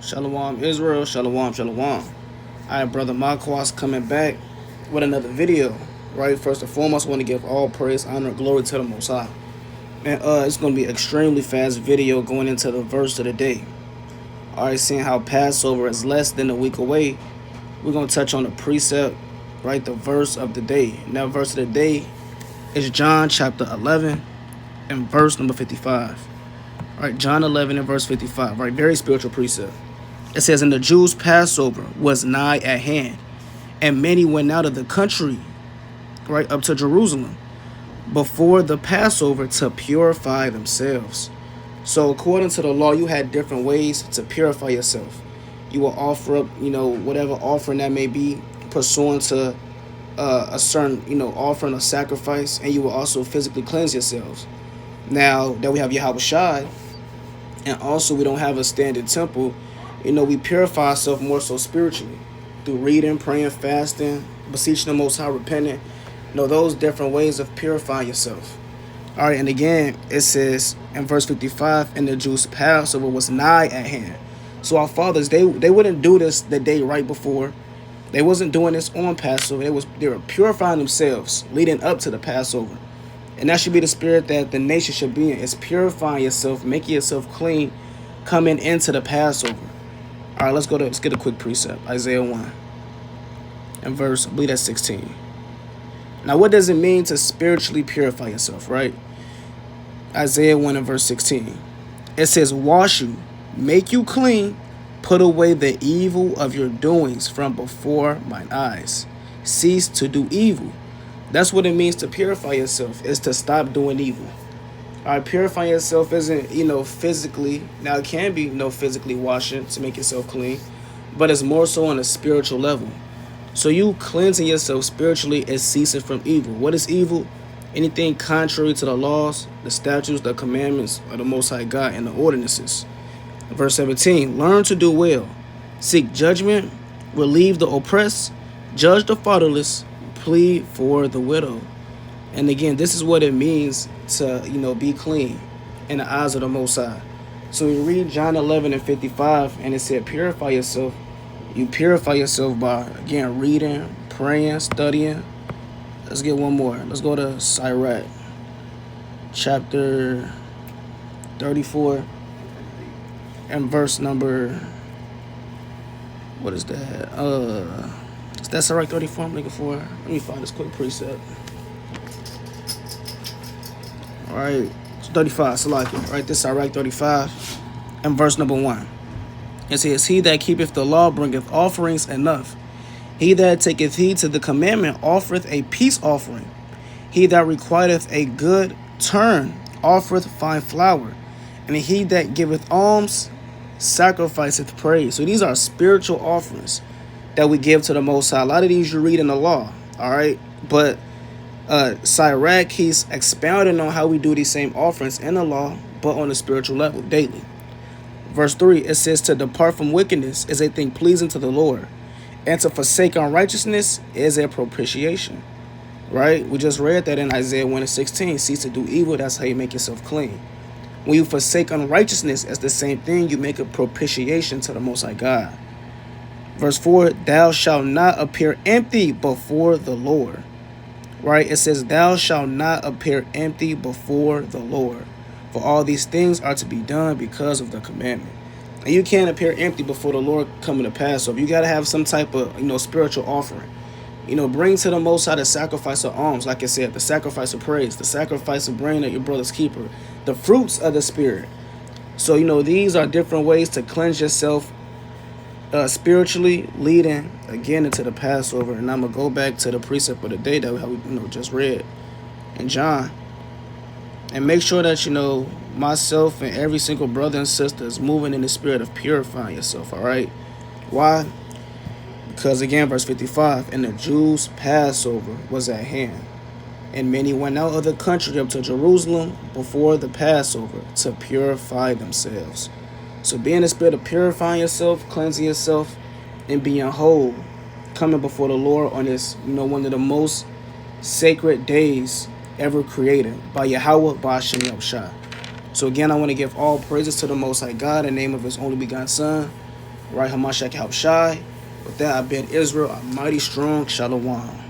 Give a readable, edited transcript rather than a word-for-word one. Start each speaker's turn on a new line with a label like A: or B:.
A: Shalom Israel, shalom, shalom. Alright, brother Marquas coming back with another video. Right, first and foremost, I want to give all praise, honor, and glory to the Most High. And it's going to be an extremely fast video going into the verse of the day. Alright, seeing how Passover is less than a week away, we're going to touch on the precept, right, the verse of the day. And that verse of the day is John chapter 11 and verse number 55. Alright, John 11 and verse 55, right, very spiritual precept. It says, "And the Jews' Passover was nigh at hand, and many went out of the country, right, up to Jerusalem, before the Passover to purify themselves." So according to the law, you had different ways to purify yourself. You will offer up, whatever offering that may be, pursuant to a certain, offering or sacrifice, and you will also physically cleanse yourselves. Now that we have Yahweh Shai, and also we don't have a standard temple, we purify ourselves more so spiritually through reading, praying, fasting, beseeching the Most High, repenting. Those different ways of purifying yourself. All right, and again, it says in verse 55, "And the Jews' Passover was nigh at hand." So our fathers, they wouldn't do this the day right before. They wasn't doing this on Passover. They were purifying themselves leading up to the Passover. And that should be the spirit that the nation should be in. It's purifying yourself, making yourself clean, coming into the Passover. All right, let's get a quick precept. Isaiah 1 and verse, I believe that's 16. Now, what does it mean to spiritually purify yourself, right? Isaiah 1 and verse 16. It says, "Wash you, make you clean, put away the evil of your doings from before mine eyes. Cease to do evil." That's what it means to purify yourself, is to stop doing evil. All right, purifying yourself isn't, physically. Now, it can be, physically washing to make yourself clean, but it's more so on a spiritual level. So you cleansing yourself spiritually is ceasing from evil. What is evil? Anything contrary to the laws, the statutes, the commandments of the Most High God, and the ordinances. Verse 17, "Learn to do well, seek judgment, relieve the oppressed, judge the fatherless, plead for the widow." And again, this is what it means to, be clean in the eyes of the Most High. So we read John 11 and 55, and it said, purify yourself. You purify yourself by, again, reading, praying, studying. Let's get one more. Let's go to Sirach, chapter 34, and verse number, what is that? Is that Sirach 34 I'm looking for? Let me find this quick precept. All right, it's 35, Salakia. Right, this is Sirach 35, and verse number 1. It says, "He that keepeth the law bringeth offerings enough. He that taketh heed to the commandment offereth a peace offering. He that requiteth a good turn offereth fine flour. And he that giveth alms sacrificeth praise." So these are spiritual offerings that we give to the Most High. A lot of these you read in the law, all right? But Sirach, he's expounding on how we do these same offerings in the law, but on a spiritual level, daily. Verse 3, it says, "To depart from wickedness is a thing pleasing to the Lord, and to forsake unrighteousness is a propitiation." Right? We just read that in Isaiah 1 and 16. "Cease to do evil," that's how you make yourself clean. When you forsake unrighteousness, it's the same thing. You make a propitiation to the Most High God. Verse 4, "Thou shalt not appear empty before the Lord." Right? It says, "Thou shalt not appear empty before the Lord. For all these things are to be done because of the commandment." And you can't appear empty before the Lord coming to Passover. You got to have some type of, spiritual offering. Bring to the Most High the sacrifice of alms, like I said, the sacrifice of praise, the sacrifice of bringing at your brother's keeper, the fruits of the Spirit. So, these are different ways to cleanse yourself spiritually, leading, again, into the Passover. And I'm going to go back to the precept of the day that we just read in John. And make sure that, myself and every single brother and sister is moving in the spirit of purifying yourself, all right? Why? Because, again, verse 55, "And the Jews' Passover was at hand, and many went out of the country up to Jerusalem before the Passover to purify themselves." So be in the spirit of purifying yourself, cleansing yourself, and being whole, coming before the Lord on this, one of the most sacred days ever created by Yahweh, by Hashem Yahushua. So again, I want to give all praises to the Most High God in the name of His only begotten Son, Right, Hamashiach help shy. With that, I've been Israel, a mighty strong Shalom.